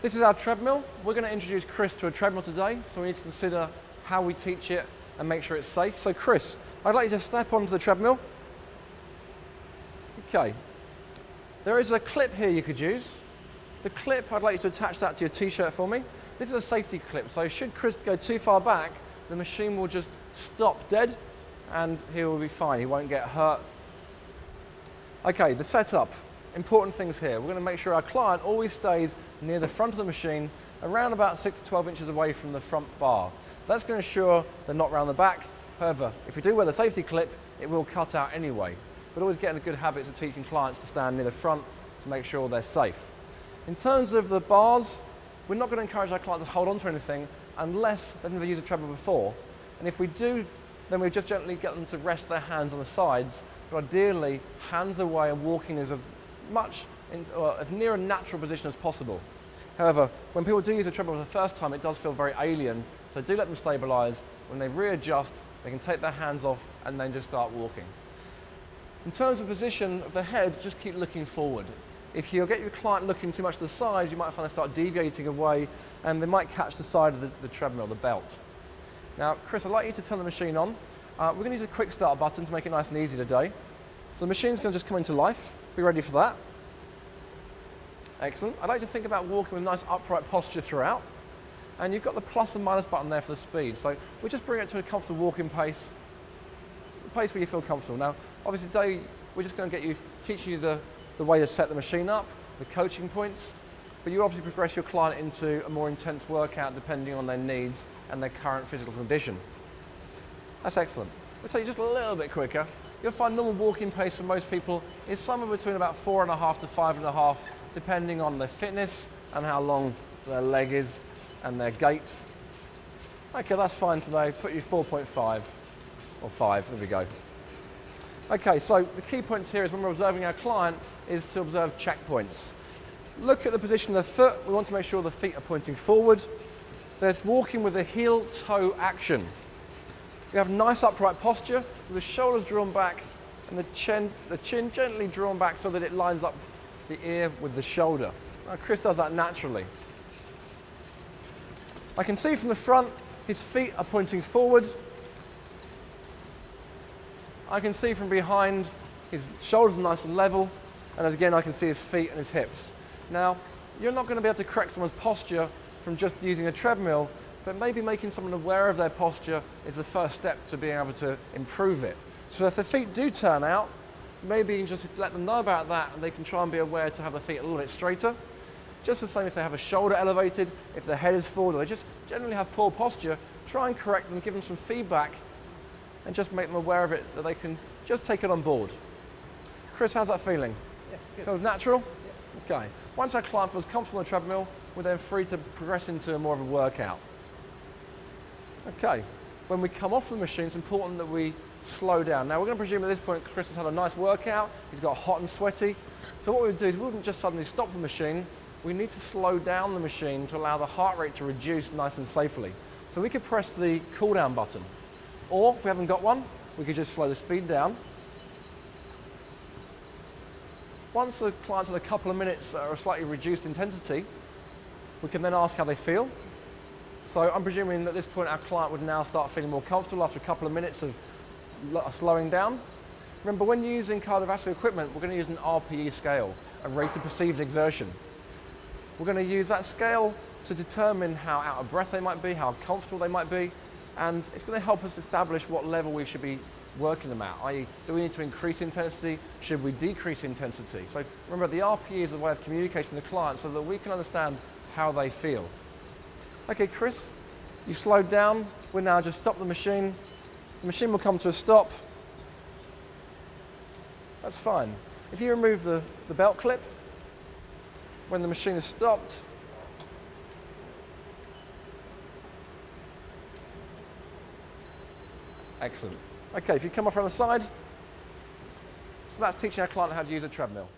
This is our treadmill. We're going to introduce Chris to a treadmill today, so we need to consider how we teach it and make sure it's safe. So Chris, I'd like you to step onto the treadmill. Okay. There is a clip here you could use. The clip, I'd like you to attach that to your t-shirt for me. This is a safety clip, so should Chris go too far back, the machine will just stop dead and he will be fine, he won't get hurt. Okay, the setup. Important things here. We're going to make sure our client always stays near the front of the machine, around about 6 to 12 inches away from the front bar. That's going to ensure they're not round the back. However, if we do wear the safety clip, it will cut out anyway. But always getting a good habit of teaching clients to stand near the front to make sure they're safe. In terms of the bars, we're not going to encourage our client to hold on to anything unless they've never used a treadmill before. And if we do, then we just gently get them to rest their hands on the sides, but ideally hands away and walking as as near a natural position as possible. However, when people do use a treadmill for the first time, it does feel very alien, so do let them stabilise. When they readjust, they can take their hands off and then just start walking. In terms of position of the head, just keep looking forward. If you get your client looking too much to the side, you might find they start deviating away and they might catch the side of the treadmill, the belt. Now, Chris, I'd like you to turn the machine on. We're going to use a quick start button to make it nice and easy today. So the machine's going to just come into life. Be ready for that. Excellent. I'd like you to think about walking with a nice upright posture throughout. And you've got the plus and minus button there for the speed. So we'll just bring it to a comfortable walking pace, a pace where you feel comfortable. Now, obviously today, we're just going to teach you the way to set the machine up, the coaching points, but you obviously progress your client into a more intense workout depending on their needs and their current physical condition. That's excellent. We'll take you just a little bit quicker. You'll find normal walking pace for most people is somewhere between about 4.5 to 5.5, depending on their fitness and how long their leg is and their gait. Okay, that's fine today. Put you 4.5 or 5, there we go. Okay, so the key points here is when we're observing our client is to observe checkpoints. Look at the position of the foot. We want to make sure the feet are pointing forward. They're walking with a heel-toe action. We have nice upright posture with the shoulders drawn back and the chin gently drawn back so that it lines up the ear with the shoulder. Now, Chris does that naturally. I can see from the front his feet are pointing forward. I can see from behind his shoulders are nice and level, and again I can see his feet and his hips. Now, you're not going to be able to correct someone's posture from just using a treadmill, but maybe making someone aware of their posture is the first step to being able to improve it. So if their feet do turn out, maybe you can just let them know about that and they can try and be aware to have their feet a little bit straighter. Just the same if they have a shoulder elevated, if their head is forward, or they just generally have poor posture, try and correct them, give them some feedback, and just make them aware of it, that they can just take it on board. Chris, how's that feeling? Yeah, good. Feels natural? Yeah. Okay. Once our client feels comfortable on the treadmill, we're then free to progress into more of a workout. Okay. When we come off the machine, it's important that we slow down. Now, we're going to presume at this point Chris has had a nice workout, he's got hot and sweaty. So what we would do is we wouldn't just suddenly stop the machine, we need to slow down the machine to allow the heart rate to reduce nice and safely. So we could press the cool down button. Or if we haven't got one, we could just slow the speed down. Once the client's had a couple of minutes at a slightly reduced intensity, we can then ask how they feel. So I'm presuming at this point our client would now start feeling more comfortable after a couple of minutes of slowing down. Remember, when using cardiovascular equipment, we're going to use an RPE scale, a rate of perceived exertion. We're going to use that scale to determine how out of breath they might be, how comfortable they might be, and it's going to help us establish what level we should be working them at, i.e. do we need to increase intensity, should we decrease intensity? So remember, the RPE is a way of communicating with the client so that we can understand how they feel. Okay, Chris, you've slowed down, we'll now just stop the machine. The machine will come to a stop. That's fine. If you remove the belt clip, when the machine is stopped, excellent. Okay, if you come off around the side, so that's teaching our client how to use a treadmill.